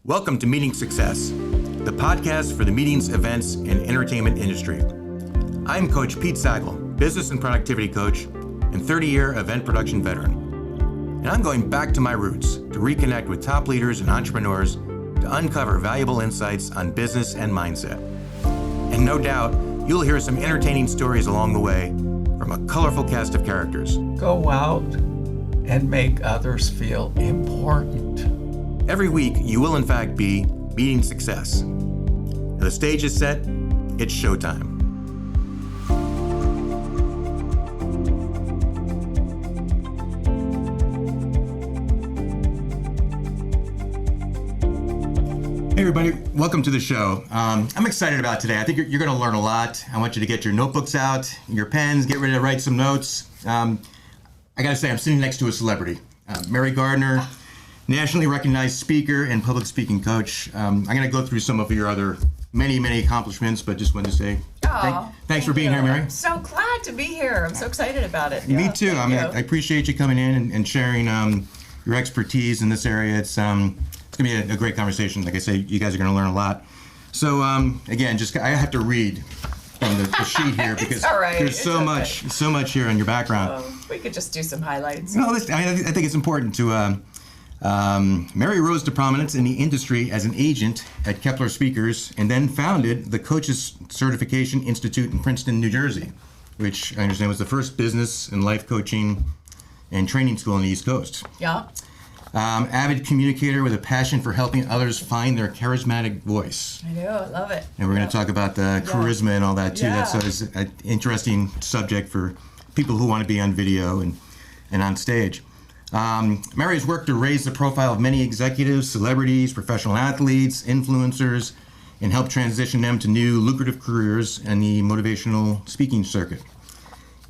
Welcome to Meeting Success, the podcast for the meetings, events, and entertainment industry. I'm Coach Pete Sackel, business and productivity coach and 30-year event production veteran. And I'm going back to my roots to reconnect with top leaders and entrepreneurs to uncover valuable insights on business and mindset. And no doubt, you'll hear some entertaining stories along the way from a colorful cast of characters. Go out and make others feel important. Every week, you will in fact be meeting success. Now, the stage is set, it's showtime. Hey everybody, welcome to the show. I'm excited about today. I think you're going to learn a lot. I want you to get your notebooks out, your pens, get ready to write some notes. I got to say, I'm sitting next to a celebrity, Mary Gardner, nationally recognized speaker and public speaking coach. I'm going to go through some of your other many accomplishments, but just wanted to say thanks for being here, Mary. I'm so glad to be here. I'm so excited about it. Me too. I appreciate you coming in and sharing your expertise in this area. It's going to be a great conversation. Like I say, you guys are going to learn a lot. So again, I have to read from the sheet here because there's so much here on your background. We could just do some highlights. No, I think it's important to. Mary rose to prominence in the industry as an agent at Kepler Speakers and then founded the Coaches Certification Institute in Princeton, New Jersey, which I understand was the first business and life coaching and training school on the East Coast. Yeah. Avid communicator with a passion for helping others find their charismatic voice. I do. I love it. And we're going to talk about the charisma and all that too. Yeah. That's an interesting subject for people who want to be on video and on stage. Mary has worked to raise the profile of many executives, celebrities, professional athletes, influencers, and help transition them to new lucrative careers in the motivational speaking circuit.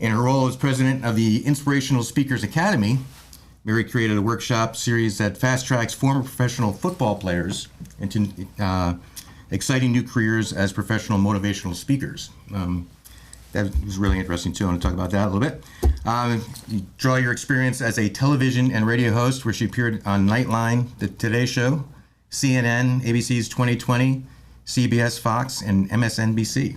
In her role as president of the Inspirational Speakers Academy, Mary created a workshop series that fast-tracks former professional football players into exciting new careers as professional motivational speakers. That was really interesting too. I want to talk about that a little bit. You draw your experience as a television and radio host, where she appeared on Nightline, The Today Show, CNN, ABC's 2020, CBS, Fox, and MSNBC.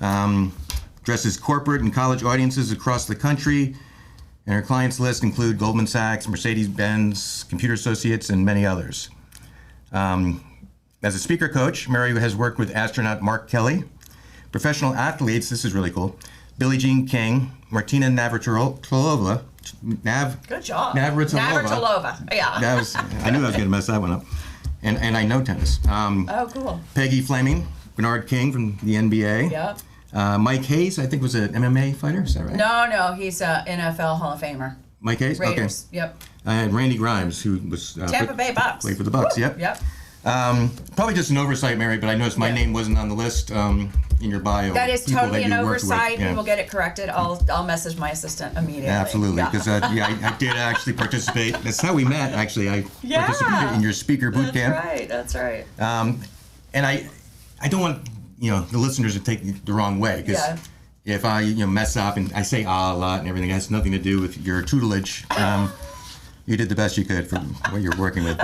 Addresses corporate and college audiences across the country, and her clients list include Goldman Sachs, Mercedes-Benz, Computer Associates, and many others. As a speaker coach, Mary has worked with astronaut Mark Kelly, professional athletes, this is really cool, Billie Jean King, Martina Navratilova. Good job. Navratilova. Yeah. I knew I was going to mess that one up. And I know tennis. Cool. Peggy Fleming, Bernard King from the NBA. Yep. Mike Hayes, I think, was an MMA fighter. Is that right? No, he's an NFL Hall of Famer. Mike Hayes? Raiders. Okay. Yep. And Randy Grimes, who was... Tampa Bay Bucks. Played for the Bucks, yep. Yep. Probably just an oversight, Mary, but I noticed my name wasn't on the list in your bio. That is totally an oversight. Yeah. We will get it corrected. I'll message my assistant immediately. Absolutely, because I did actually participate. That's how we met, actually. I participated in your speaker boot camp. That's right. And I don't want the listeners to take it the wrong way, because if I mess up and I say a lot and everything, it has nothing to do with your tutelage. You did the best you could for what you're working with,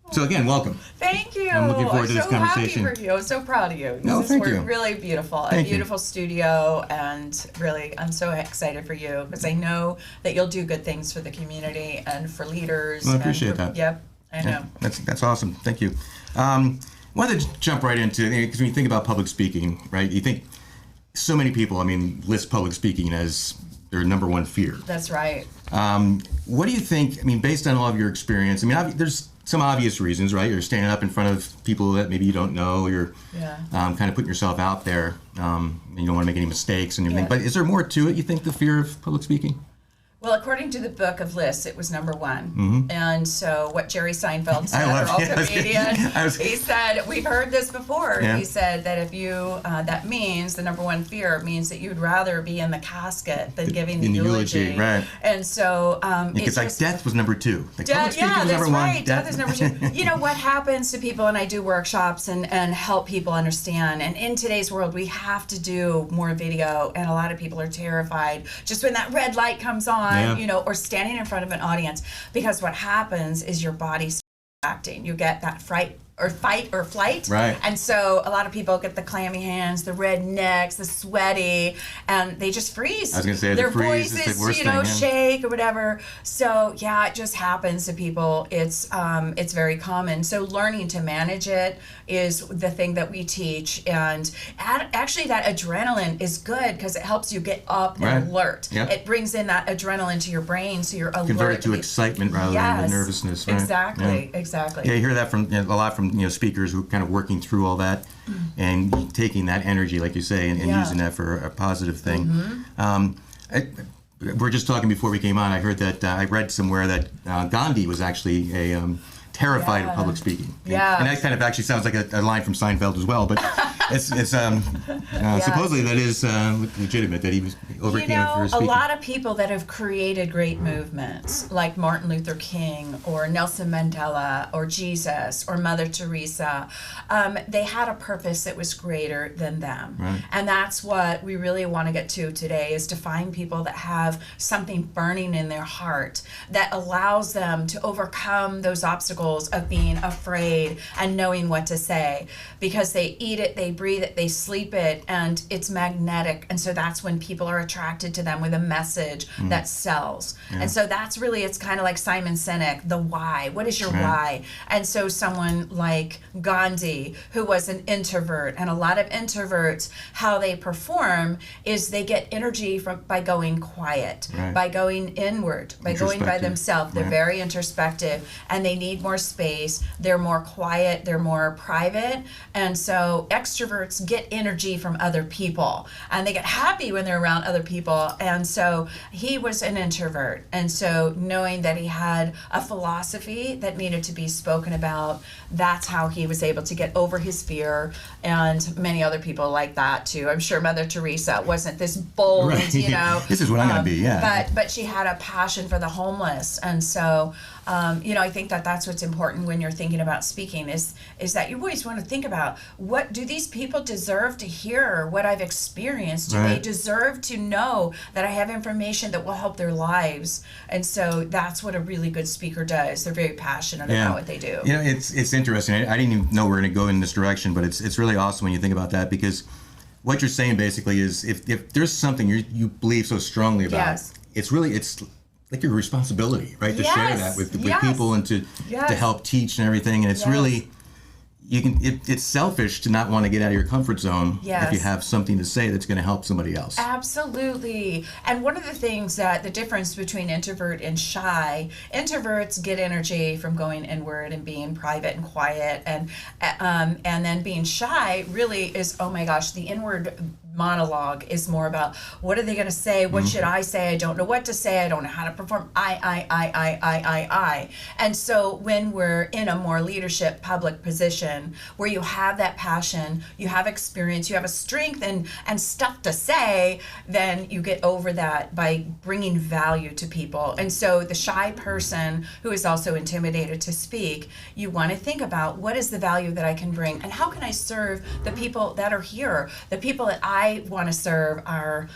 so again, welcome. Thank you. I'm looking forward to this conversation. I'm so happy for you. I'm so proud of you. Thank you. Really beautiful. A beautiful studio, and really, I'm so excited for you because I know that you'll do good things for the community and for leaders. Well, I appreciate that. Yep, I know. That's awesome. Thank you. I wanted to jump right into, because when you think about public speaking, right, you think so many people, list public speaking as their number one fear. That's right. What do you think, based on all of your experience, there's some obvious reasons, right? You're standing up in front of people that maybe you don't know, you're kind of putting yourself out there, and you don't want to make any mistakes and everything, but is there more to it, you think, the fear of public speaking? Well, according to the book of lists, it was number one. Mm-hmm. And so what Jerry Seinfeld said, our old comedian, he said, we've heard this before. Yeah. He said that if you, that means, the number one fear means that you'd rather be in the casket than giving the eulogy. Right. And so because death was number two. Public speaking was number right. one. Death is number two. You know what happens to people, and I do workshops and help people understand. And in today's world, we have to do more video, and a lot of people are terrified. Just when that red light comes on, Yeah. or standing in front of an audience, because what happens is your body starts acting. You get that fight or flight. Right. And so a lot of people get the clammy hands, the red necks, the sweaty, and they just freeze. I was gonna say, their the freeze is the voices, worst thing, yeah. shake or whatever. So yeah, it just happens to people. It's very common. So learning to manage it is the thing that we teach. And actually, that adrenaline is good because it helps you get up Right. and alert. Yep. It brings in that adrenaline to your brain, so you're alert. Convert it to excitement rather than the nervousness. Right? Exactly. Yeah. Exactly. Yeah, you hear that from a lot from speakers who are kind of working through all that and taking that energy, like you say, and Yeah. using that for a positive thing. We're just talking before we came on. I heard that I read somewhere that Gandhi was actually terrified of public speaking. Yeah. And that kind of actually sounds like a line from Seinfeld as well. But it's supposedly that is legitimate, that he was overcame it for his a speaking. lot of people that have created great movements, like Martin Luther King or Nelson Mandela or Jesus or Mother Teresa, they had a purpose that was greater than them. Right. And that's what we really want to get to today, is to find people that have something burning in their heart that allows them to overcome those obstacles of being afraid and knowing what to say, because they eat it, they breathe it, they sleep it, and it's magnetic. And so that's when people are attracted to them with a message that sells. Yeah. And so that's really, it's kind of like Simon Sinek, the why. What is your Right. why? And so someone like Gandhi, who was an introvert, and a lot of introverts, how they perform is they get energy by going quiet, Right. by going inward, by going by Introspective. themselves. They're Right. very introspective, and they need more space. They're more quiet, they're more private. And so extroverts get energy from other people, and they get happy when they're around other people. And so he was an introvert. And so knowing that he had a philosophy that needed to be spoken about, that's how he was able to get over his fear. And many other people like that too. I'm sure Mother Teresa wasn't this bold, Right. This is what I'm gonna be, yeah. But she had a passion for the homeless. And so I think that that's what's important when you're thinking about speaking, is that you always want to think about, what do these people deserve to hear what I've experienced? Do they Right. deserve to know that I have information that will help their lives? And so that's what a really good speaker does. They're very passionate about what they do. It's interesting. I didn't even know we were going to go in this direction, but it's really awesome when you think about that, because what you're saying basically is if there's something you believe so strongly about, Yes. it's like your responsibility, right, to share Yes, that with yes. people and to Yes. help teach and everything. And it's Yes. really, it's selfish to not want to get out of your comfort zone if you Yes. have something to say that's going to help somebody else. Absolutely. And one of the things that the difference between introvert and shy, introverts get energy from going inward and being private and quiet, and then being shy really is, oh my gosh, the inward monologue is more about, what are they going to say? What should I say? I don't know what to say. I don't know how to perform. I. And so when we're in a more leadership public position where you have that passion, you have experience, you have a strength and stuff to say, then you get over that by bringing value to people. And so the shy person who is also intimidated to speak, you want to think about, what is the value that I can bring, and how can I serve the people that are here? The people that I want to serve are,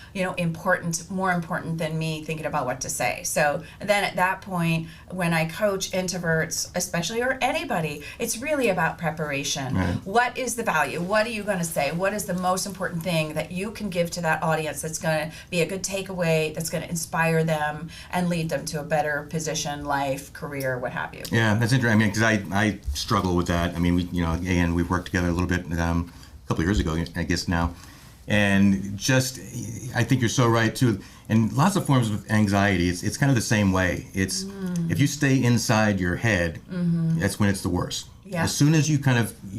more important than me thinking about what to say. So then at that point, when I coach introverts, especially, or anybody, it's really about preparation. Right. What is the value? What are you going to say? What is the most important thing that you can give to that audience that's going to be a good takeaway, that's going to inspire them and lead them to a better position, life, career, what have you? Yeah, that's interesting. I mean, because I struggle with that. I mean, we've worked together a little bit a couple of years ago, I guess now. And I think you're so right too. And lots of forms of anxiety, it's kind of the same way. It's if you stay inside your head, that's when it's the worst. Yeah. As soon as you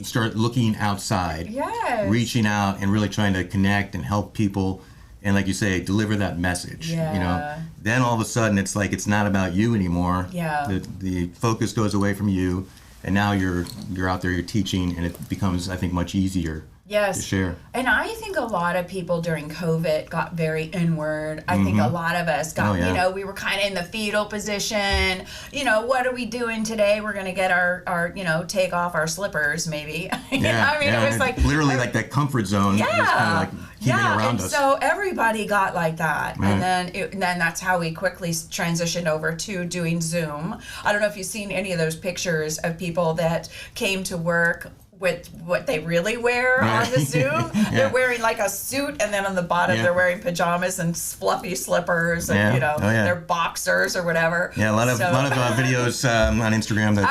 start looking outside, Yes. reaching out and really trying to connect and help people, and like you say, deliver that message. Yeah. Then all of a sudden it's like it's not about you anymore. Yeah. The focus goes away from you, and now you're out there, you're teaching, and it becomes, I think, much easier Yes. to share. And I think a lot of people during COVID got very inward. I think a lot of us got, we were kind of in the fetal position. What are we doing today? We're going to get our take off our slippers, maybe. It was like literally like that comfort zone. Yeah. Just kind of like keeping around us. So everybody got like that. Right. And then that's how we quickly transitioned over to doing Zoom. I don't know if you've seen any of those pictures of people that came to work with what they really wear on the Zoom. They're wearing like a suit, and then on the bottom they're wearing pajamas and fluffy slippers, and they're boxers or whatever. Yeah, a lot of videos on Instagram that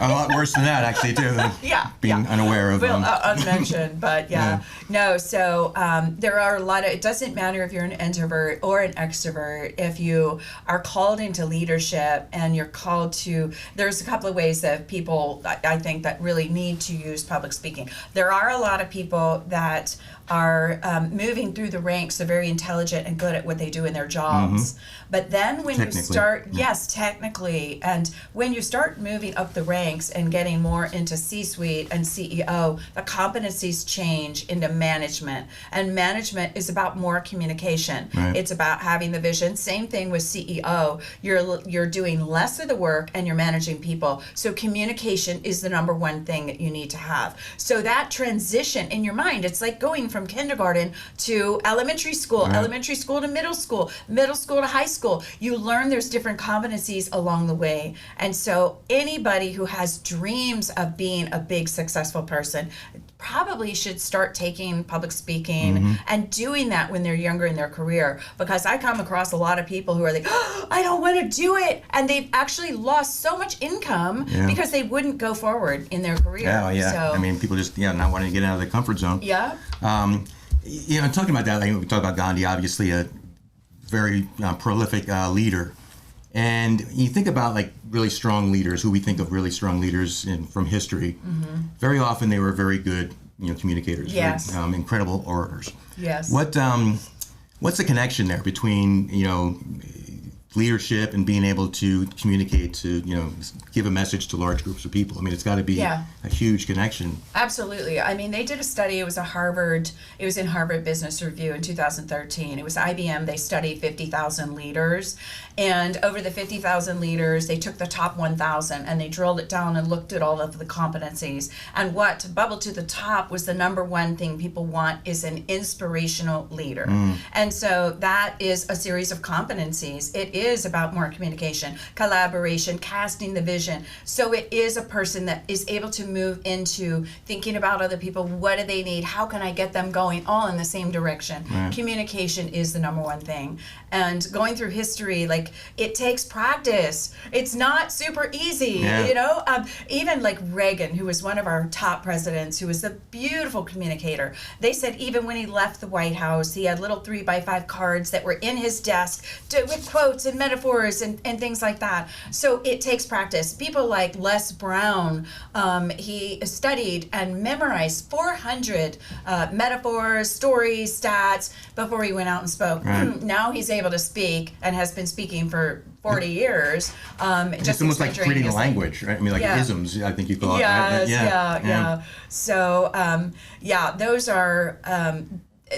are a lot worse than that, actually, too. Being unaware of them. Unmentioned, but no. So there are a lot of. It doesn't matter if you're an introvert or an extrovert. If you are called into leadership and you're called to, there's a couple of ways that people I think that really need to use public speaking. There are a lot of people that are moving through the ranks. They're very intelligent and good at what they do in their jobs. But then when you start, technically, and when you start moving up the ranks and getting more into C-suite and CEO, the competencies change into management. And management is about more communication. Right. It's about having the vision. Same thing with CEO. You're doing less of the work and you're managing people. So communication is the number one thing that you need to have. So that transition in your mind, it's like going from kindergarten to elementary school, elementary school to middle school to high school. You learn there's different competencies along the way. And so anybody who has dreams of being a big successful person probably should start taking public speaking and doing that when they're younger in their career, because I come across a lot of people who are like, I don't want to do it, and they've actually lost so much income because they wouldn't go forward in their career. So, People just not wanting to get out of their comfort zone. Talking about that, we talk about Gandhi, obviously a very prolific leader. And you think about like really strong leaders, who we think of really strong leaders from history. Very often they were very good, communicators, very, incredible orators. Yes. What's the connection there between leadership and being able to communicate to give a message to large groups of people? I mean, it's got to be a huge connection. Absolutely. I mean, they did a study. It was in Harvard Business Review in 2013. It was IBM. They studied 50,000 leaders, and over the 50,000 leaders, they took the top 1,000 and they drilled it down and looked at all of the competencies. And what bubbled to the top was the number one thing people want is an inspirational leader. And so that is a series of competencies. It is about more communication, collaboration, casting the vision. So it is a person that is able to move into thinking about other people. What do they need? How can I get them going all in the same direction? Right. Communication is the number one thing. And going through history, like, it takes practice. It's not super easy, even like Reagan, who was one of our top presidents, who was a beautiful communicator. They said even when he left the White House, he had little 3x5 cards that were in his desk with quotes and metaphors and things like that. So it takes practice. People like Les Brown, he studied and memorized 400 metaphors, stories, stats before he went out and spoke. Right. Now he's able to speak and has been speaking for 40 years. It's almost like reading a language, right? I mean, like isms, I think you call it. Yes, right? Yeah. So, those are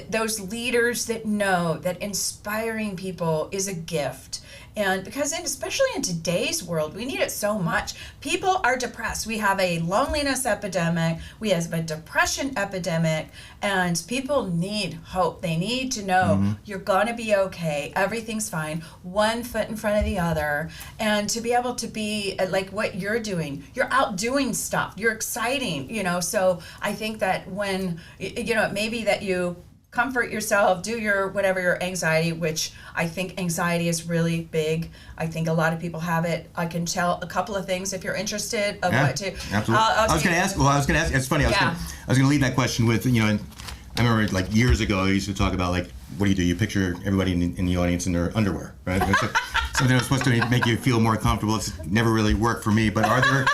those leaders that know that inspiring people is a gift. And because especially in today's world, we need it so much. People are depressed. We have a loneliness epidemic. We have a depression epidemic. And people need hope. They need to know you're going to be okay. Everything's fine. One foot in front of the other. And to be able to be like what you're doing. You're out doing stuff. You're exciting, So I think that when, it may be that you comfort yourself, do your anxiety, which I think anxiety is really big. I think a lot of people have it. I can tell a couple of things if you're interested of what to. Absolutely. I was going to ask. It's funny. I was going to lead that question with and I remember like years ago I used to talk about like, what do? You picture everybody in the audience in their underwear, right? It's like something that was supposed to make you feel more comfortable. It's never really worked for me. But are there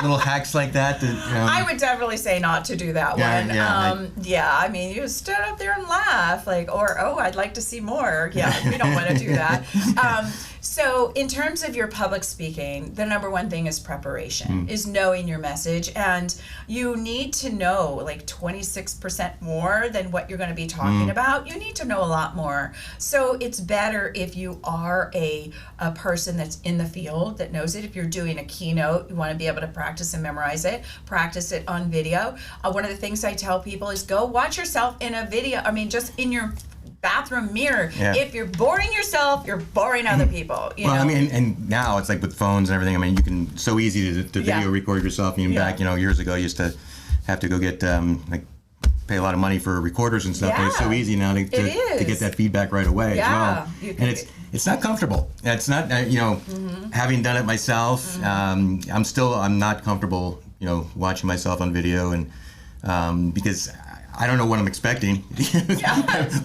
little hacks like that? I would definitely say not to do that one. I mean, you stand up there and laugh, like, or, oh, I'd like to see more. Yeah, we don't want to do that. So in terms of your public speaking, the number one thing is preparation, is knowing your message. And you need to know like 26% more than what you're going to be talking about. You need to know a lot more. So it's better if you are a person that's in the field that knows it. If you're doing a keynote, you want to be able to practice and memorize it, practice it on video. One of the things I tell people is go watch yourself in a video. I mean, just in your bathroom mirror. Yeah. If you're boring yourself, you're boring other people. You know? I mean, and now it's like with phones and everything. I mean, you can so easy to video record yourself. Even back, years ago, you used to have to go get like pay a lot of money for recorders and stuff. But it's so easy now to get that feedback right away as well. And it's not comfortable. It's not having done it myself. I'm not comfortable watching myself on video and because I don't know what I'm expecting,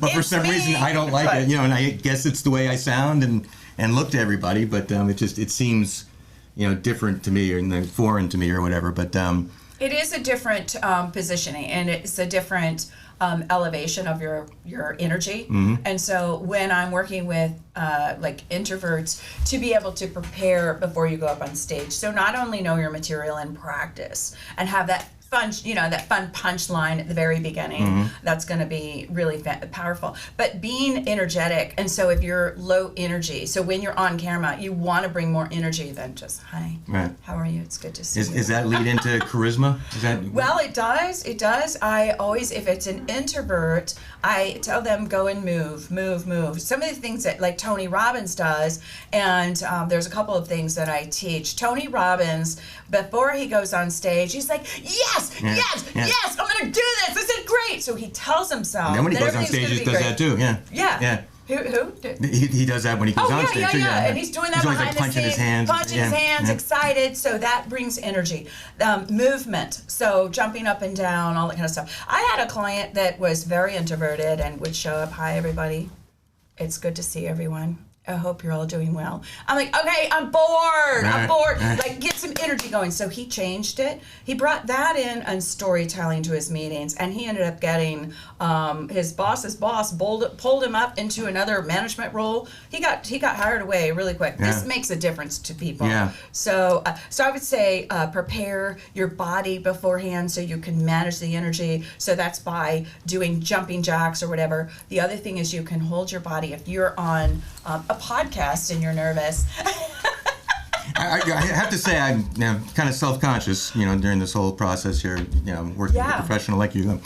but for some reason I don't like it, and I guess it's the way I sound and look to everybody, but it seems, different to me or foreign to me or whatever, but it is a different positioning, and it's a different elevation of your energy. And so when I'm working with like introverts, to be able to prepare before you go up on stage, so not only know your material and practice and have that fun, that fun punchline at the very beginning, that's going to be really powerful. But being energetic, and so if you're low energy, so when you're on camera, you want to bring more energy than just, hi, how are you? It's good to see you. Is that lead into charisma? Well, it does. It does. I always, if it's an introvert, I tell them go and move. Some of the things that like Tony Robbins does, and there's a couple of things that I teach. Tony Robbins, before he goes on stage, he's like, yes, I'm going to do this. This is great. So he tells himself. And then when he goes on stage, he does that too. Yeah. Who? He does that when he goes on stage too. Yeah. And he's doing that behind the scenes, punching his hands, excited. So that brings energy. Movement, so jumping up and down, all that kind of stuff. I had a client that was very introverted and would show up, hi everybody, it's good to see everyone. I hope you're all doing well. I'm like, okay, I'm bored. Like, get some energy going. So he changed it. He brought that in and storytelling to his meetings, and he ended up getting his boss's boss pulled him up into another management role. He got hired away really quick. This makes a difference to people. So I would say prepare your body beforehand so you can manage the energy. So that's by doing jumping jacks or whatever. The other thing is you can hold your body if you're on a podcast and you're nervous. I have to say I'm kind of self-conscious, during this whole process here, working with a professional like you.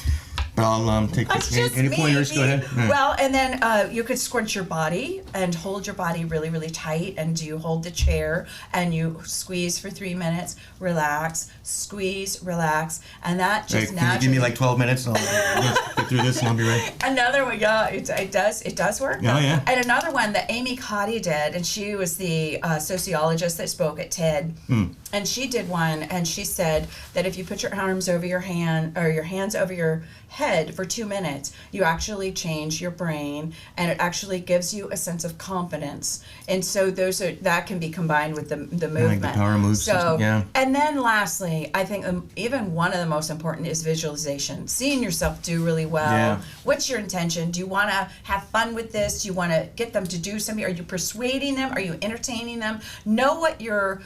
But I'll take any pointers. Go ahead. Well, and then you could scrunch your body and hold your body really, really tight, and you hold the chair and you squeeze for 3 minutes, relax, squeeze, relax, and that just naturally. Can you give me like 12 minutes? And I'll get through this and I'll be ready. Another one, it does work. Oh, yeah. And another one that Amy Cotty did, and she was the sociologist that spoke at TED, and she did one, and she said that if you put your arms over your hand or your hands over your head for 2 minutes, you actually change your brain, and it actually gives you a sense of confidence. And so that can be combined with the movement. Like the power moves. So, and then lastly, I think even one of the most important is visualization. Seeing yourself do really well. Yeah. What's your intention? Do you want to have fun with this? Do you want to get them to do something? Are you persuading them? Are you entertaining them? Know what your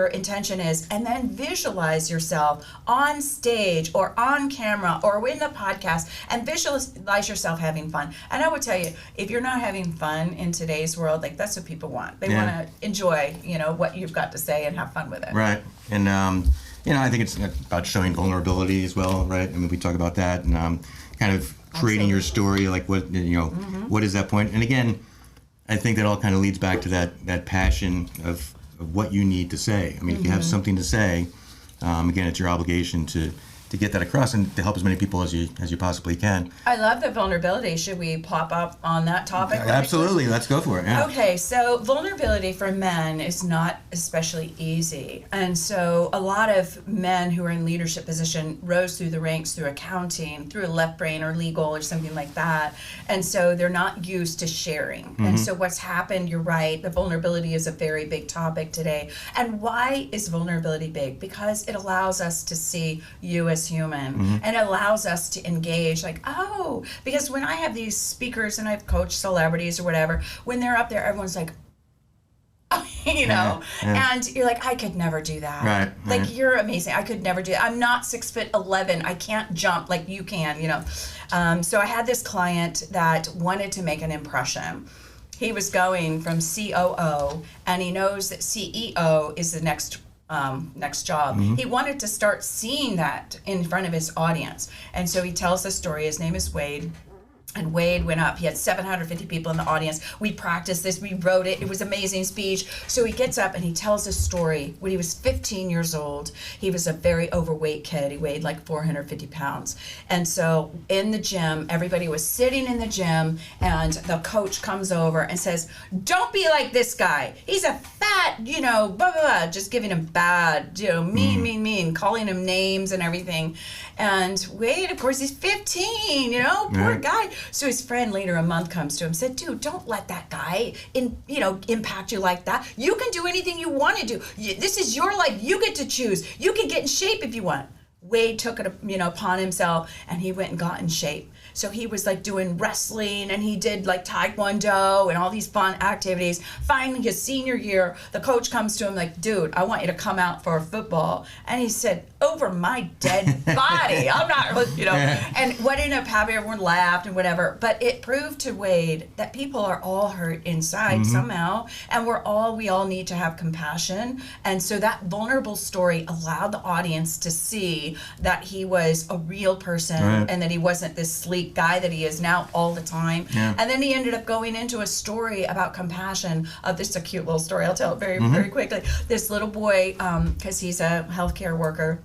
intention is, and then visualize yourself on stage or on camera or in the podcast, and visualize yourself having fun. And I would tell you, if you're not having fun in today's world, like that's what people want. They want to enjoy, what you've got to say and have fun with it. Right. And I think it's about showing vulnerability as well, right? I mean, we talk about that and kind of creating your story, like what what is that point? And again, I think that all kind of leads back to that passion of what you need to say. I mean, if you have something to say, again, it's your obligation to get that across and to help as many people as you possibly can. I love the vulnerability. Should we pop up on that topic? Absolutely. Let's go for it. Yeah. Okay, so vulnerability for men is not especially easy. And so a lot of men who are in leadership position rose through the ranks through accounting, through a left brain or legal or something like that. And so they're not used to sharing. And so what's happened, you're right, the vulnerability is a very big topic today. And why is vulnerability big? Because it allows us to see you as human, and it allows us to engage because when I have these speakers and I've coached celebrities or whatever, when they're up there, everyone's like, you know, Yeah. and you're like, I could never do that. Right, Like, right. you're amazing. I could never do that. I'm not 6'11". I can't jump like you can, you know. So I had this client that wanted to make an impression. He was going from COO, and he knows that CEO is the next job. He wanted to start seeing that in front of his audience. And so he tells the story. His name is Wade. And Wade went up. He had 750 people in the audience. We practiced this. We wrote it. It was an amazing speech. So he gets up and he tells his story. When he was 15 years old, he was a very overweight kid. He weighed like 450 pounds. And so in the gym, everybody was sitting in the gym, and the coach comes over and says, don't be like this guy. He's a fat, you know, blah, blah, blah. Just giving him bad, you know, mean, calling him names and everything. And Wade, of course, he's 15, you know, poor guy. So his friend later a month comes to him and said, dude, don't let that guy impact you like that. You can do anything you want to do. This is your life. You get to choose. You can get in shape if you want. Wade took it, upon himself, and he went and got in shape. So he was like doing wrestling, and he did like taekwondo and all these fun activities. Finally, his senior year, the coach comes to him like, dude, I want you to come out for football. And he said, over my dead body. I'm not, And what ended up happening, everyone laughed and whatever. But it proved to Wade that people are all hurt inside somehow. And we all need to have compassion. And so that vulnerable story allowed the audience to see that he was a real person, and that he wasn't this sleek guy that he is now all the time. Yeah. And then he ended up going into a story about compassion. This is a cute little story. I'll tell it very, very quickly. This little boy, because he's a healthcare worker,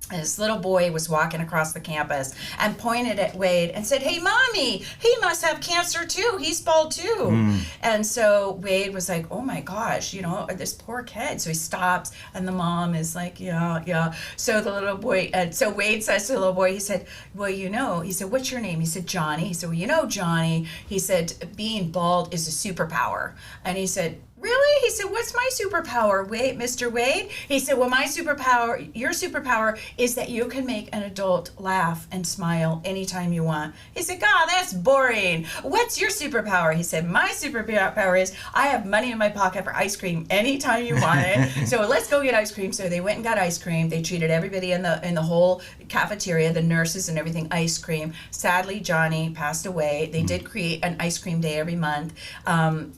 this little boy was walking across the campus and pointed at Wade and said, hey, mommy, he must have cancer too. He's bald too. And so Wade was like, oh my gosh, this poor kid. So he stops, and the mom is like, yeah. So the little boy, so Wade says to the little boy, he said, well, he said, what's your name? He said, Johnny. He said, well, Johnny, he said, being bald is a superpower. And he said, really? He said, what's my superpower, Mr. Wade? He said, well, your superpower is that you can make an adult laugh and smile anytime you want. He said, God, that's boring. What's your superpower? He said, my superpower is I have money in my pocket for ice cream anytime you want it. So let's go get ice cream. So they went and got ice cream. They treated everybody in the whole cafeteria, the nurses and everything, ice cream. Sadly, Johnny passed away. They did create an ice cream day every month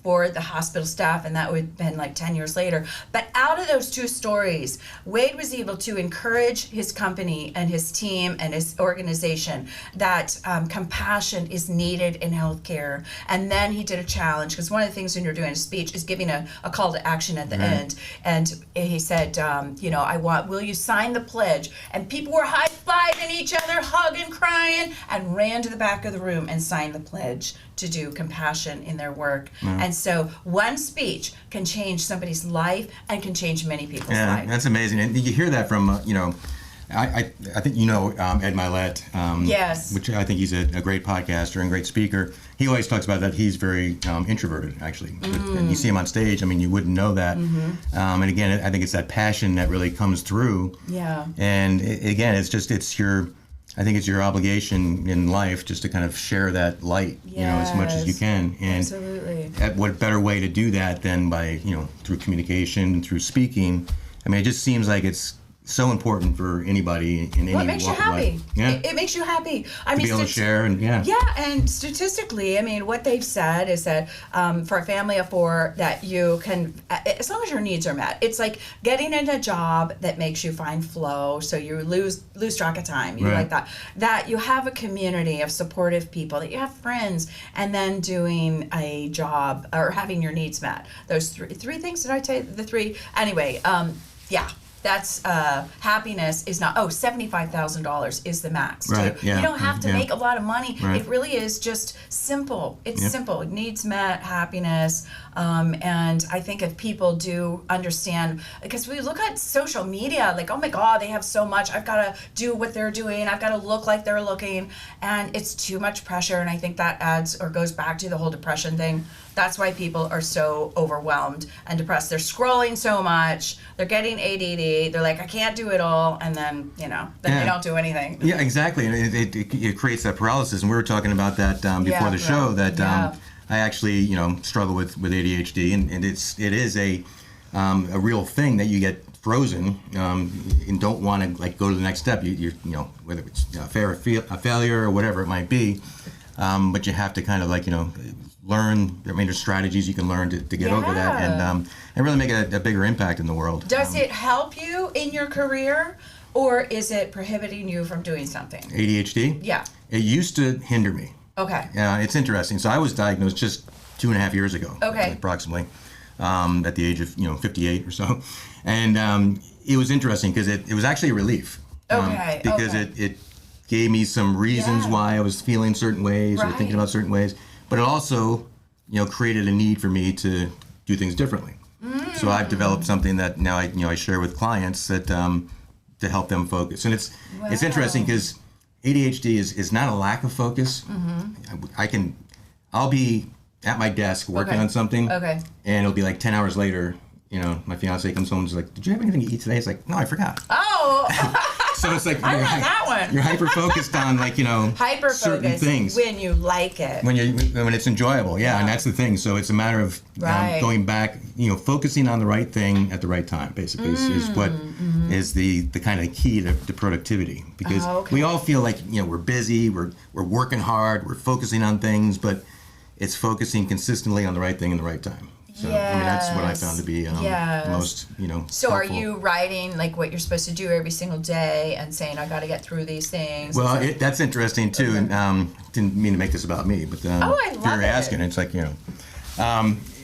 for the hospital staff, and that would have been like 10 years later. But out of those two stories, Wade was able to encourage his company and his team and his organization that compassion is needed in healthcare. And then he did a challenge, because one of the things when you're doing a speech is giving a call to action at the end. And he said, will you sign the pledge? And people were high-fiving each other, hugging, crying, and ran to the back of the room and signed the pledge to do compassion in their work. And so one speech can change somebody's life and can change many people's life. That's amazing. And you hear that from, I think Ed Milet, yes, which I think he's a great podcaster and great speaker. He always talks about that he's very introverted, actually. And you see him on stage, you wouldn't know that. And again, I think it's that passion that really comes through. Yeah. And again, I think it's your obligation in life just to kind of share that light, as much as you can. And absolutely. What better way to do that than by, through communication and through speaking. It just seems like it's so important for anybody in any walk of life. Well, it makes you happy. Yeah. It makes you happy. To be able to share Yeah, and statistically, what they've said is that for a family of four, that you can, as long as your needs are met, it's like getting in a job that makes you find flow, so you lose track of time. You like that. That you have a community of supportive people, that you have friends, and then doing a job or having your needs met. Those three things. Did I tell you the three? Anyway, yeah. That's happiness is not, $75,000 is the max. Right, too. You don't have to make a lot of money. Right. It really is just simple. It's simple. Needs met, happiness. And I think if people do understand, because we look at social media like, oh my God, they have so much. I've got to do what they're doing. I've got to look like they're looking. And it's too much pressure. And I think that adds or goes back to the whole depression thing. That's why people are so overwhelmed and depressed. They're scrolling so much. They're getting ADD. They're like, I can't do it all. And then, they don't do anything. Yeah, exactly. And it creates that paralysis. And we were talking about that before the show, that I actually, struggle with ADHD, and it is a real thing that you get frozen and don't want to like go to the next step. Whether it's a failure or whatever it might be, but you have to kind of like learn. I mean, there's strategies you can learn to get over that and really make a bigger impact in the world. Does it help you in your career, or is it prohibiting you from doing something? ADHD? Yeah. It used to hinder me. Okay. It's interesting. So I was diagnosed just 2.5 years ago, approximately, at the age of 58 or so, and it was interesting because it was actually a relief. Because it gave me some reasons why I was feeling certain ways or thinking about certain ways, but it also created a need for me to do things differently. So I've developed something that now I share with clients that to help them focus, and it's interesting because ADHD is not a lack of focus. I'll be at my desk working on something, and it'll be like 10 hours later, my fiance comes home and is like, "Did you have anything to eat today?" It's like, "No, I forgot." Oh. So it's like I love that one. You're hyper focused on certain things when you like it. When it's enjoyable, and that's the thing. So it's a matter of going back, focusing on the right thing at the right time. Basically, is what is the kind of key to productivity. Because we all feel like we're busy, we're working hard, we're focusing on things, but it's focusing consistently on the right thing in the right time. So I mean, that's what I found to be the most So helpful. are you writing like what you're supposed to do every single day and saying I got to get through these things? Well, that's interesting too, and didn't mean to make this about me, but I love if you're asking, it's like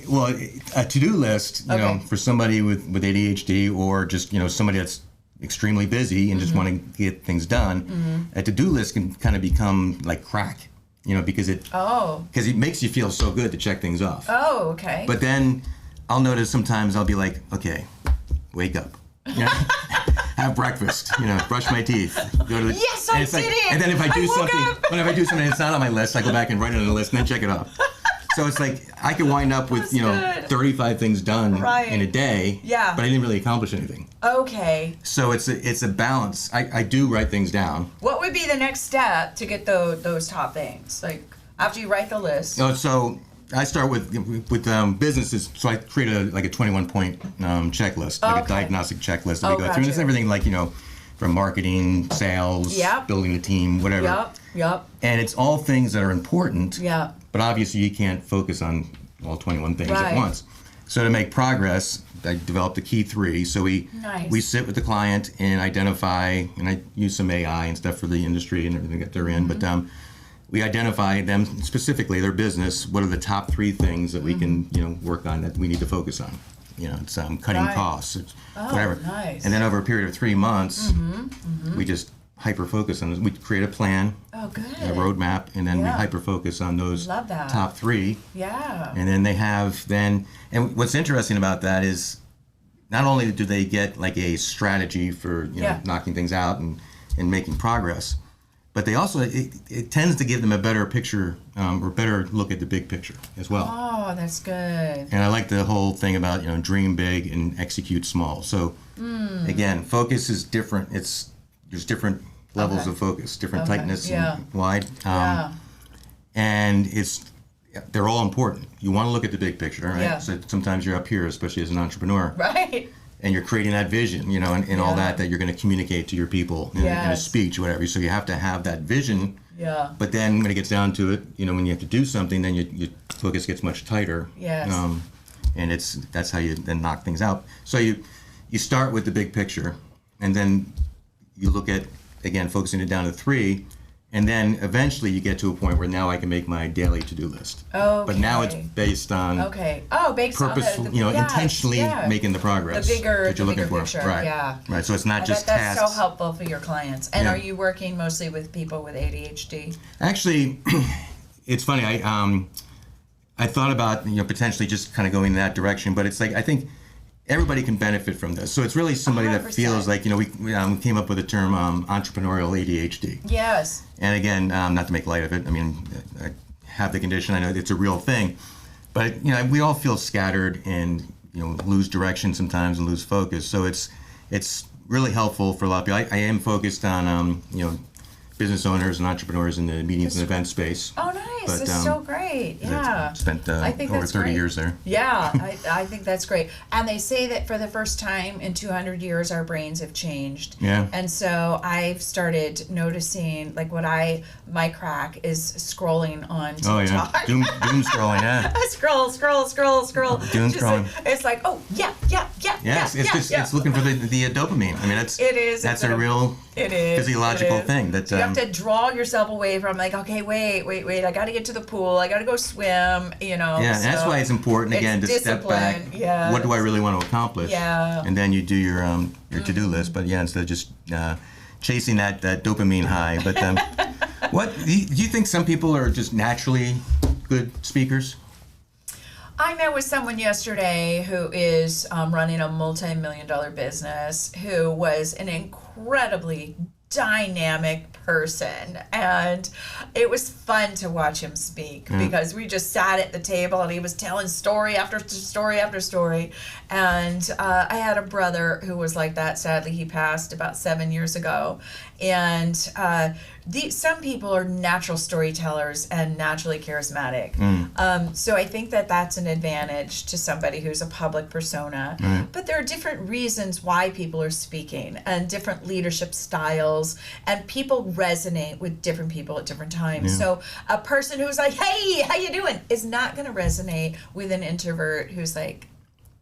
well, a to-do list, for somebody with ADHD or just somebody that's extremely busy and just want to get things done, a to-do list can kind of become like crack. Because it makes you feel so good to check things off. Oh, okay. But then I'll notice sometimes I'll be like, okay, wake up. Have breakfast. Brush my teeth. Go to the, yes, I did it. And then if I do something that's not on my list, I go back and write it on the list and then check it off. So it's like I could wind up with 35 things done in a day, but I didn't really accomplish anything. Okay. So it's a balance. I do write things down. What would be the next step to get those top things? Like after you write the list. So I start with businesses. So I create a 21-point checklist, like a diagnostic checklist that we go through. And it's everything like from marketing, sales, building a team, whatever. Yep. And it's all things that are important. Yeah. But obviously you can't focus on all 21 things at once. So to make progress, I developed the key 3. So we sit with the client and identify, and I use some AI and stuff for the industry and everything that they're in, but we identify them specifically, their business, what are the top 3 things that we can work on that we need to focus on. It's cutting costs, it's whatever. Nice. And then over a period of 3 months, we just hyper-focus on this. We create a plan, a roadmap, and then we hyper-focus on those top 3. Yeah. And then they have and what's interesting about that is not only do they get like a strategy for knocking things out and making progress, but they also, it tends to give them a better picture or better look at the big picture as well. Oh, that's good. And I like the whole thing about, dream big and execute small. So again, focus is different. There's different levels of focus, different tightness and wide. And they're all important. You want to look at the big picture, right? Yeah. So sometimes you're up here, especially as an entrepreneur. Right. And you're creating that vision, and all that you're going to communicate to your people in a speech, whatever. So you have to have that vision. Yeah. But then when it gets down to it, when you have to do something, then your focus gets much tighter. Yes. And that's how you then knock things out. So you start with the big picture, and then you look at, again, focusing it down to 3, and then eventually you get to a point where now I can make my daily to-do list. Okay. But now it's based on purposeful, intentionally making the progress the bigger that you're looking for. Picture. Right. Yeah. Right. So it's not just that's tasks. so helpful for your clients. And are you working mostly with people with ADHD? Actually, it's funny. I thought about potentially just kind of going in that direction, but it's like I think everybody can benefit from this. So it's really somebody 100%. That feels like, we came up with the term entrepreneurial ADHD. Yes. And again, not to make light of it, I mean, I have the condition, I know it's a real thing, but, we all feel scattered and, lose direction sometimes and lose focus. So it's really helpful for a lot of people. I am focused on, business owners and entrepreneurs in the meetings and event space. Oh, nice. but it's so great. Yeah. I spent I think over that's 30 great. years there. Yeah, I think that's great. And they say that for the first time in 200 years, our brains have changed. Yeah. And so I've started noticing, like, my crack is scrolling on TikTok. Oh yeah, doom scrolling. Yeah. Scroll. Doom Just scrolling. like, it's like, oh yeah. Yes, it's looking for the dopamine. I mean, that's It's a real physiological it is. thing that So you have to draw yourself away from, like, okay, wait, I got to get to the pool, I got to go swim, Yeah, and that's why it's important again to step back. Yeah. What do I really want to accomplish? Yeah. And then you do your to-do list. But yeah, instead of just chasing that dopamine high. But what do you think some people are just naturally good speakers? I met with someone yesterday who is running a multi-million-dollar business, who was an incredibly dynamic person, and it was fun to watch him speak because we just sat at the table and he was telling story after story after story. And I had a brother who was like that. Sadly, he passed about 7 years ago. And some people are natural storytellers and naturally charismatic. So I think that that's an advantage to somebody who's a public persona. But there are different reasons why people are speaking and different leadership styles, and people resonate with different people at different times. So a person who's like, hey, how you doing, is not going to resonate with an introvert who's like,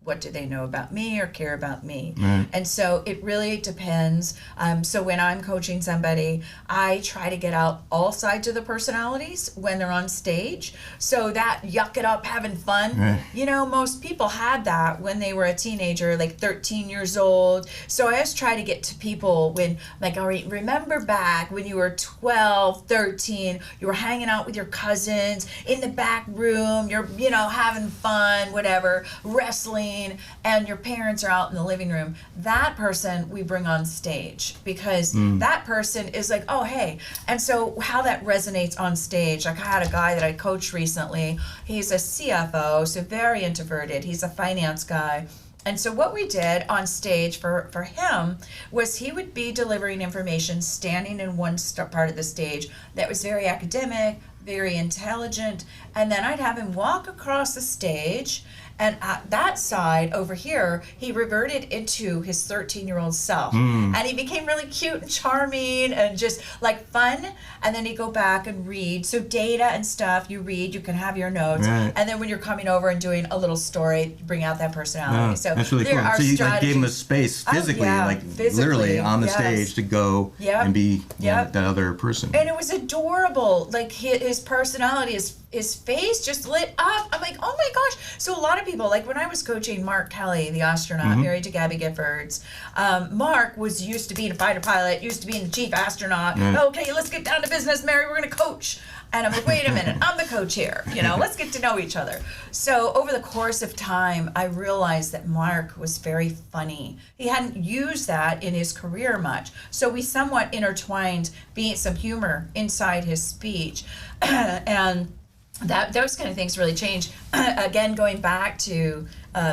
what do they know about me or care about me? And so it really depends. So when I'm coaching somebody, I try to get out all sides of the personalities when they're on stage. So that yuck it up, having fun. You know, most people had that when they were a teenager, like 13 years old. So I always try to get to people when, like, all right, remember back when you were 12, 13, you were hanging out with your cousins in the back room, you're, having fun, whatever, wrestling, and your parents are out in the living room. That person we bring on stage because that person is like, oh, hey. And so how that resonates on stage, like I had a guy that I coached recently. He's a CFO, so very introverted. He's a finance guy. And so what we did on stage for him was he would be delivering information standing in one part of the stage that was very academic, very intelligent, and then I'd have him walk across the stage, and at that side over here, he reverted into his 13-year-old self. And he became really cute and charming and just like fun. And then he'd go back and read. So data and stuff, you read, you can have your notes. And then when you're coming over and doing a little story, bring out that personality. So that's really cool. So you gave him a space physically, literally on the stage to go and be that other person. And it was adorable. Like his personality, his face just lit up. I'm like, oh my gosh. So a lot of people, like when I was coaching Mark Kelly, the astronaut, married to Gabby Giffords, Mark was used to being a fighter pilot, used to being the chief astronaut. Okay, let's get down to business, Mary, we're going to coach. And I'm like, wait a minute, I'm the coach here. Let's get to know each other. So over the course of time, I realized that Mark was very funny. He hadn't used that in his career much. So we somewhat intertwined some humor inside his speech. And those kind of things really change. Again, going back to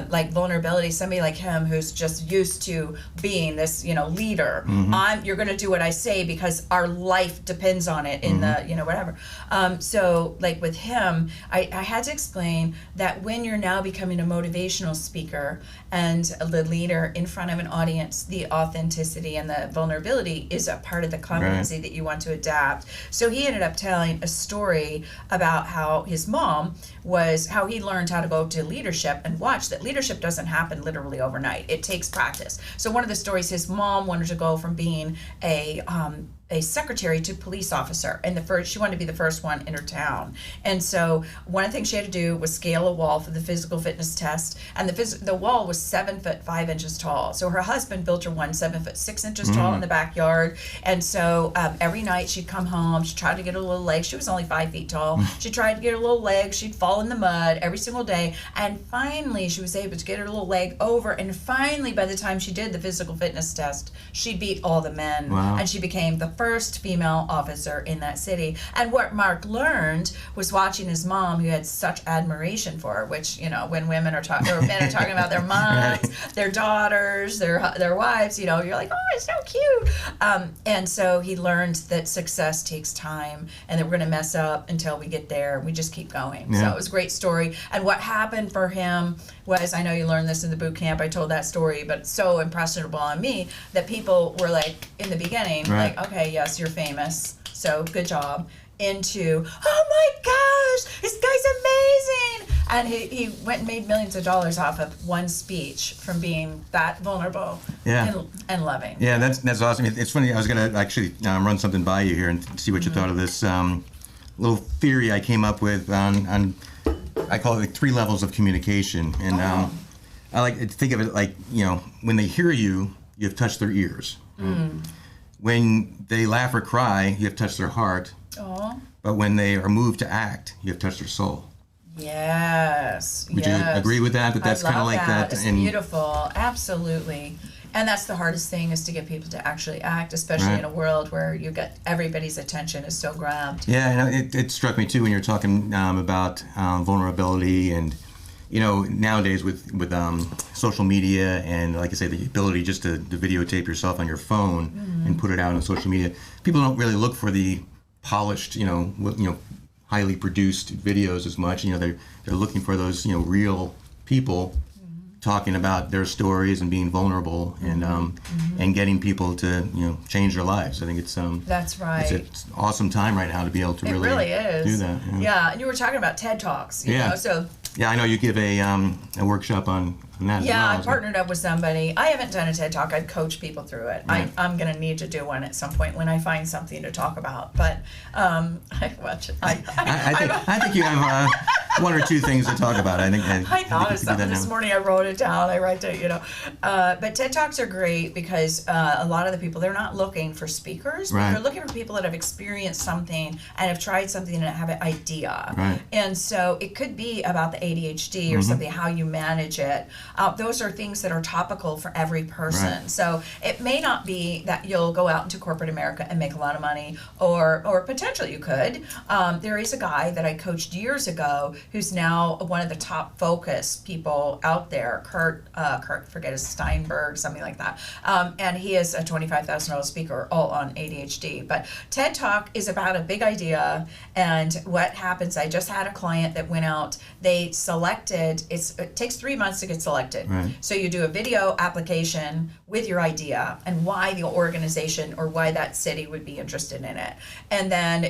like vulnerability, somebody like him who's just used to being this, leader. You're going to do what I say because our life depends on it in the, whatever. So like with him, I had to explain that when you're now becoming a motivational speaker and the leader in front of an audience, the authenticity and the vulnerability is a part of the competency that you want to adapt. So he ended up telling a story about how his mom how he learned how to go to leadership and watch that leadership doesn't happen literally overnight. It takes practice. So one of the stories, his mom wanted to go from being a secretary to police officer, and she wanted to be the first one in her town. And so one of the things she had to do was scale a wall for the physical fitness test, and the wall was 7 foot 5 inches tall. So her husband built her one 7 foot 6 inches tall in the backyard. And so every night she'd come home, she'd try to get her little legs. She was only 5 feet tall. She tried to get her little legs. She'd fall in the mud every single day, and finally she was able to get her little leg over. And finally, by the time she did the physical fitness test, she beat all the men, and she became the first female officer in that city. And what Mark learned was watching his mom, who had such admiration for her, which, you know, when women are talking, or men are talking about their moms, their daughters, their wives, you know, you're like, oh, it's so cute. And so he learned that success takes time, and that we're going to mess up until we get there. We just keep going. Yeah. So it was a great story. And what happened for him was, I know you learned this in the boot camp, I told that story, but it's so impressionable on me that people were like, in the beginning, Right. like, okay, yes, you're famous, so good job, into, oh my gosh, this guy's amazing. And he went and made millions of dollars off of one speech from being that vulnerable and loving. Yeah, that's awesome. It's funny, I was going to actually run something by you here and see what you thought of this little theory I came up with on I call it like 3 levels of communication. And I like to think of it like, you know, when they hear you, you've touched their ears. When they laugh or cry, you have touched their heart. Oh. But when they are moved to act, you have touched their soul. Yes. Would you agree with that? That's kind of like that. It's beautiful. Absolutely. And that's the hardest thing, is to get people to actually act, especially in a world where you get everybody's attention is so grabbed. Yeah, and it struck me too when you're talking about vulnerability, and you know, nowadays with social media and, like I say, the ability just to videotape yourself on your phone and put it out on social media, people don't really look for the polished, you know, highly produced videos as much. You know, they're looking for those, you know, real people talking about their stories and being vulnerable and getting people to, you know, change their lives. I think it's That's right. It's an awesome time right now to be able to really is. do that. Yeah, and you were talking about TED Talks, you know, so. Yeah, I know you give a workshop on that. Yeah, as well, I partnered up with somebody. I haven't done a TED Talk. I'd coach people through it. Right. I'm going to need to do one at some point when I find something to talk about. But I think you have 1 or 2 things to talk about. I thought of something this morning. I wrote it down. I write it, you know. But TED Talks are great because a lot of the people, they're not looking for speakers. But they're looking for people that have experienced something and have tried something and have an idea. Right. And so it could be about the ADHD or something, how you manage it. Those are things that are topical for every person. Right. So it may not be that you'll go out into corporate America and make a lot of money, or potentially you could. There is a guy that I coached years ago who's now one of the top focus people out there, Kurt, forget his Steinberg, something like that. And he is a $25,000 speaker, all on ADHD. But TED Talk is about a big idea, and what happens, I just had a client that went out, they selected, it takes 3 months to get selected. Right. So you do a video application with your idea and why the organization or why that city would be interested in it. And then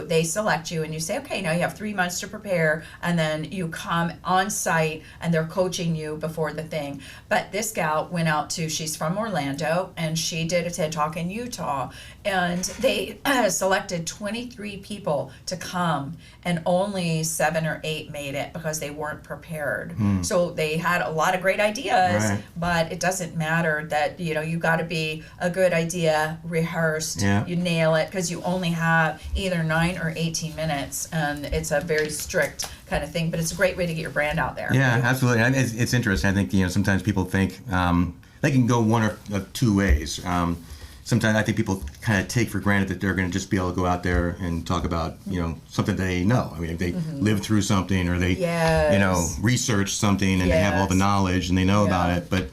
they select you and you say, okay, now you have 3 months to prepare, and then you come on site and they're coaching you before the thing. But this gal went out she's from Orlando, and she did a TED Talk in Utah, and they selected 23 people to come, and only 7 or 8 made it because they weren't prepared. So they had a lot of great ideas, but it doesn't matter that, you know, you got to be a good idea, rehearsed, you nail it, because you only have either 9 or 18 minutes, and it's a very strict kind of thing, but it's a great way to get your brand out there. Yeah, absolutely. And it's interesting. I think, you know, sometimes people think they can go one of 2 ways. Sometimes I think people kind of take for granted that they're going to just be able to go out there and talk about, you know, something they know. I mean, if they lived through something, or they, you know, research something and they have all the knowledge and they know about it. But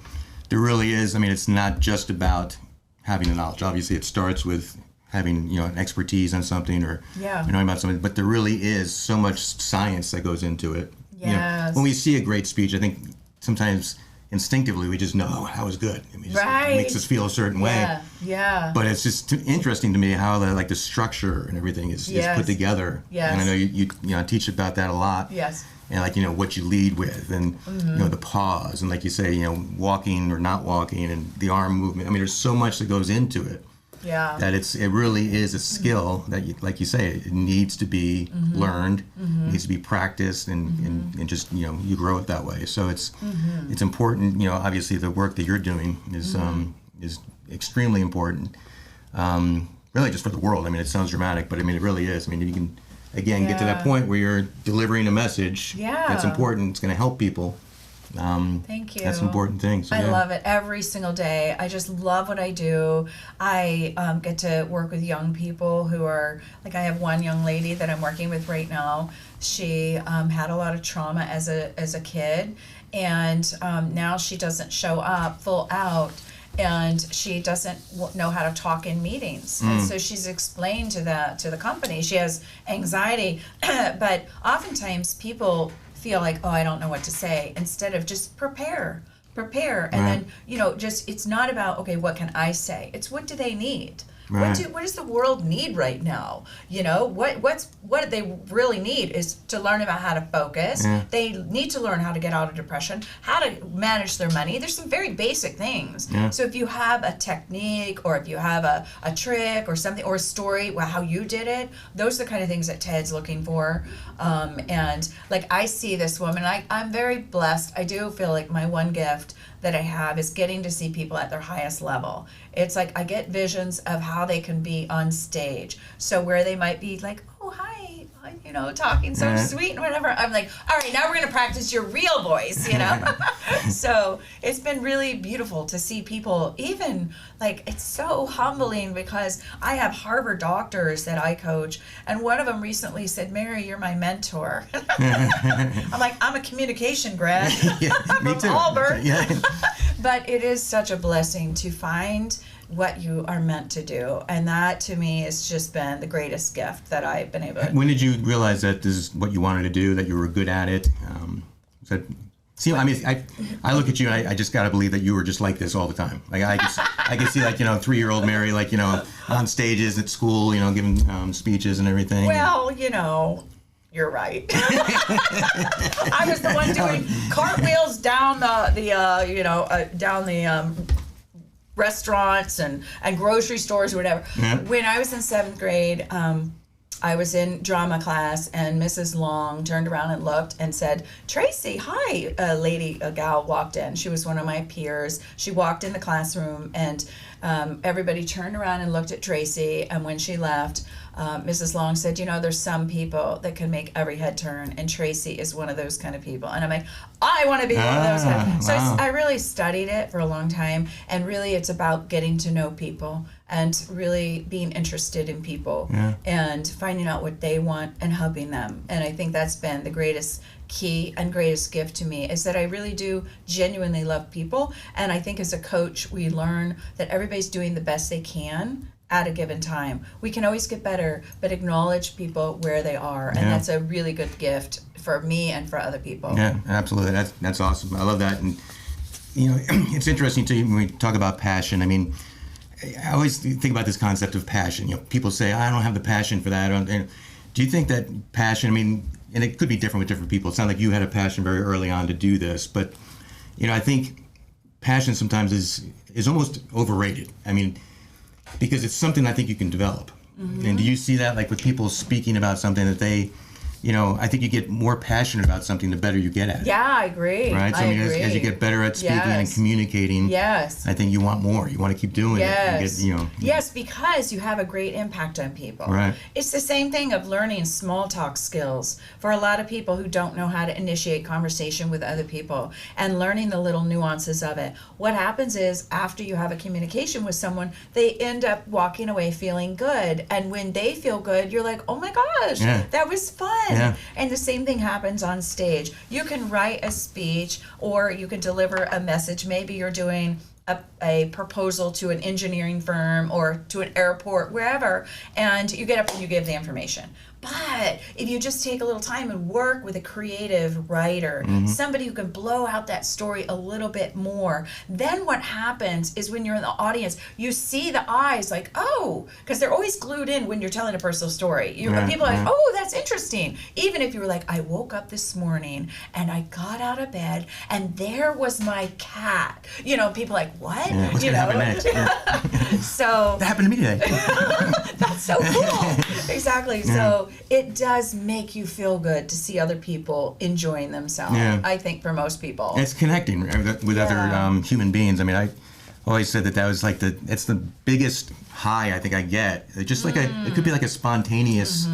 there really is, I mean, it's not just about having the knowledge. Obviously, it starts with having, you know, an expertise on something, or knowing about something. But there really is so much science that goes into it. Yes. You know, when we see a great speech, I think sometimes instinctively we just know, oh, that was good. I mean, it makes us feel a certain way. Yeah. But it's just interesting to me how the structure and everything is put together. Yes. And I know you teach about that a lot. Yes. And like, you know, what you lead with, and you know, the pause, and like you say, you know, walking or not walking, and the arm movement. I mean, there's so much that goes into it. Yeah. That it really is a skill that, like you say, it needs to be learned, needs to be practiced, and just, you know, you grow it that way. So it's important. You know, obviously the work that you're doing is extremely important. Really, just for the world. I mean, it sounds dramatic, but I mean, it really is. I mean, you can again get to that point where you're delivering a message that's important. It's going to help people. Thank you. That's an important thing. So, I love it every single day. I just love what I do. I get to work with young people who are, like I have one young lady that I'm working with right now. She had a lot of trauma as a kid, and now she doesn't show up full out, and she doesn't know how to talk in meetings. And so she's explained to the company she has anxiety, but oftentimes people feel like, oh, I don't know what to say, instead of just prepare, and then just, it's not about, okay, what can I say? It's what do they need? What does the world need right now? What they really need is to learn about how to focus. They need to learn how to get out of depression, how to manage their money. There's some very basic things. So if you have a technique, or if you have a trick or something, or a story, how you did it, those are the kind of things that Ted's looking for. And like, I see this woman, I'm very blessed. I do feel like my one gift that I have is getting to see people at their highest level. It's like I get visions of how they can be on stage. So where they might be like, oh, hi, talking so sweet and whatever. I'm like, all right, now we're going to practice your real voice, So it's been really beautiful to see people, even like, it's so humbling, because I have Harvard doctors that I coach, and one of them recently said, Mary, you're my mentor. I'm like, I'm a communication grad from Auburn. But it is such a blessing to find what you are meant to do, and that to me has just been the greatest gift that I've been able to. When did you realize that this is what you wanted to do, that you were good at it? I look at you and I just got to believe that you were just like this all the time. Like I can see 3-year-old Mary, on stages at school, giving speeches and everything. Well, you're right. I was the one doing cartwheels down the restaurants and grocery stores or whatever. When I was in 7th grade, I was in drama class, and Mrs. Long turned around and looked and said, Tracy, hi. A gal walked in. She was one of my peers. She walked in the classroom, and everybody turned around and looked at Tracy, and when she left, Mrs. Long said, there's some people that can make every head turn, and Tracy is one of those kind of people. And I'm like, I want to be one of those kind of people. So I really studied it for a long time, and really it's about getting to know people and really being interested in people and finding out what they want and helping them. And I think that's been the greatest key and greatest gift to me, is that I really do genuinely love people. And I think as a coach, we learn that everybody's doing the best they can at a given time. We can always get better, but acknowledge people where they are. And that's a really good gift for me and for other people. Yeah, absolutely. That's awesome. I love that. And, it's interesting too, when we talk about passion. I mean, I always think about this concept of passion. People say, I don't have the passion for that. And do you think that passion, and it could be different with different people. It sounds like you had a passion very early on to do this, but, I think passion sometimes is almost overrated. Because it's something I think you can develop. And do you see that, like with people speaking about something that they, I think you get more passionate about something the better you get at it. Yeah, I agree. Right? So I agree. As you get better at speaking and communicating, I think you want more. You want to keep doing it. And Yes, because you have a great impact on people. Right. It's the same thing of learning small talk skills for a lot of people who don't know how to initiate conversation with other people, and learning the little nuances of it. What happens is, after you have a communication with someone, they end up walking away feeling good. And when they feel good, you're like, oh my gosh, that was fun. And the same thing happens on stage. You can write a speech, or you can deliver a message. Maybe you're doing a proposal to an engineering firm or to an airport, wherever, and you get up and you give the information. But if you just take a little time and work with a creative writer, somebody who can blow out that story a little bit more, then what happens is when you're in the audience, you see the eyes like, oh, because they're always glued in when you're telling a personal story. People are like, oh, that's interesting. Even if you were like, I woke up this morning and I got out of bed and there was my cat. People are like, what? What's going to happen next? So that happened to me today. That's so cool. Exactly. So it does make you feel good to see other people enjoying themselves. I think for most people, it's connecting with other human beings. I always said that was like it's the biggest high I think I get. It's just like it could be like a spontaneous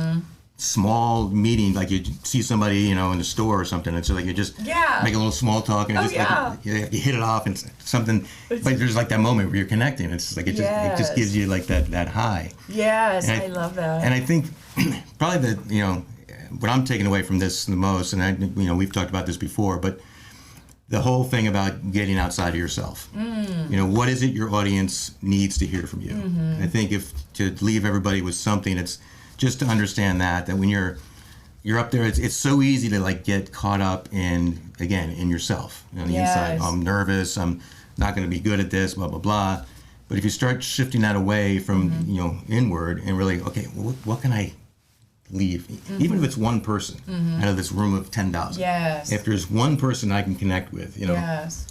small meeting, like you see somebody, you know, in the store or something, and so like you just make a little small talk, and just like you hit it off, and something. But there's like that moment where you're connecting. It's like it just gives you like that high. Yes, I love that. And I think probably what I'm taking away from this the most, and we've talked about this before, but the whole thing about getting outside of yourself. You know, what is it your audience needs to hear from you? I think if to leave everybody with something, it's just to understand that when you're up there, it's so easy to like get caught up in yourself. On the inside, I'm nervous, I'm not going to be good at this, blah, blah, blah. But if you start shifting that away from, inward and really, okay, what can I leave? Even if it's one person out of this room of 10,000. Yes. If there's one person I can connect with,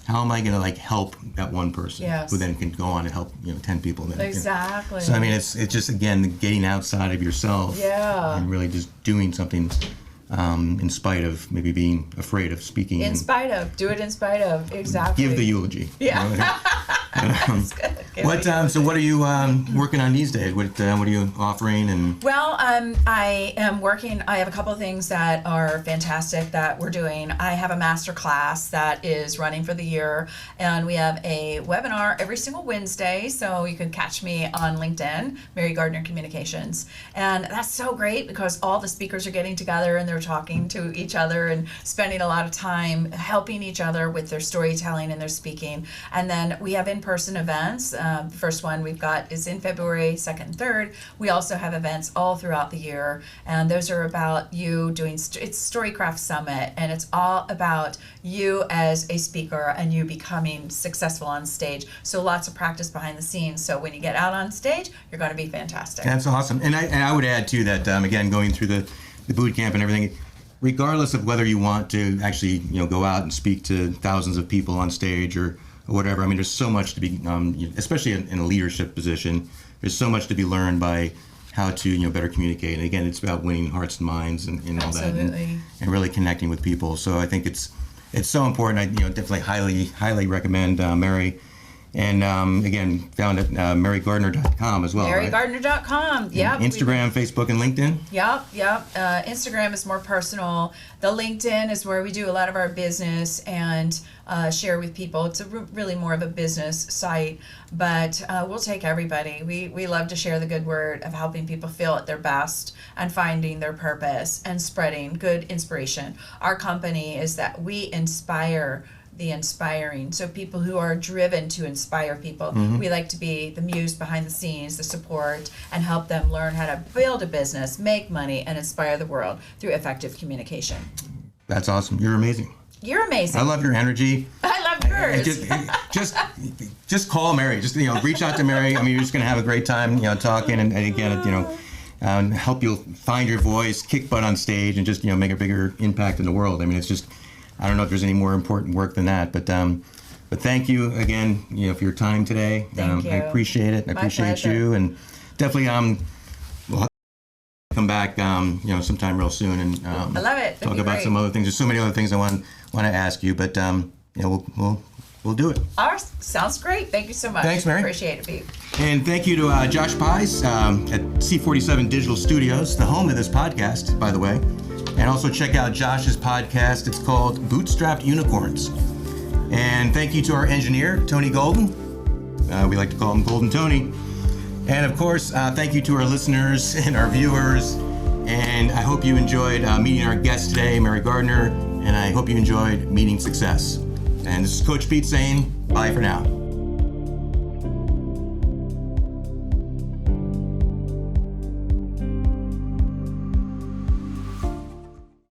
how am I going to like help that one person who then can go on and help, 10 people? Exactly. So, I mean, it's just, again, getting outside of yourself and really just doing something in spite of maybe being afraid of speaking. In spite of. Do it in spite of. Exactly. Give the eulogy. Yeah. That's good. So what are you working on these days? What are you offering? And well, I am working. I have a couple of things that are fantastic that we're doing. I have a Masterclass that is running for the year, and we have a webinar every single Wednesday. So you can catch me on LinkedIn, Mary Gardner Communications, and that's so great because all the speakers are getting together and they're talking to each other and spending a lot of time helping each other with their storytelling and their speaking. And then we have in-person events. The first one we've got is in February 2nd and 3rd. We also have events all throughout the year, and those are about you doing, it's Storycraft Summit, and it's all about you as a speaker and you becoming successful on stage. So lots of practice behind the scenes. So when you get out on stage, you're going to be fantastic. That's awesome. And I would add too that, again, going through the boot camp and everything, regardless of whether you want to actually, go out and speak to thousands of people on stage or whatever. I mean, there's so much to be, especially in a leadership position, there's so much to be learned by how to, better communicate. And again, it's about winning hearts and minds and all that, and really connecting with people. So I think it's so important. I definitely highly recommend Mary. And again, found at marygardner.com as well. Marygardner.com. Right? Yep. Instagram, Facebook, and LinkedIn. Yep. Instagram is more personal. The LinkedIn is where we do a lot of our business and share with people. It's really more of a business site, but we'll take everybody. We love to share the good word of helping people feel at their best and finding their purpose and spreading good inspiration. Our company is that we inspire the inspiring. So people who are driven to inspire people. We like to be the muse behind the scenes, the support, and help them learn how to build a business, make money, and inspire the world through effective communication. That's awesome. You're amazing. You're amazing. I love your energy. I love yours. Just call Mary. Just reach out to Mary. I mean, you're just gonna have a great time, talking, and again, help you find your voice, kick butt on stage, and just make a bigger impact in the world. I mean, it's just, I don't know if there's any more important work than that, but thank you again, for your time today. Thank you. I appreciate it. I appreciate pleasure. you, and definitely we'll come back sometime real soon and I love it. That'd talk be about great. some other things. There's so many other things I want to ask you, but we'll do it. All right, sounds great. Thank you so much. Thanks, Mary. Appreciate it, Pete. And thank you to Josh Pies at C47 Digital Studios, the home of this podcast, by the way. And also check out Josh's podcast. It's called Bootstrapped Unicorns. And thank you to our engineer, Tony Golden. We like to call him Golden Tony. And of course, thank you to our listeners and our viewers. And I hope you enjoyed meeting our guest today, Mary Gardner. And I hope you enjoyed meeting success. And this is Coach Pete saying bye for now.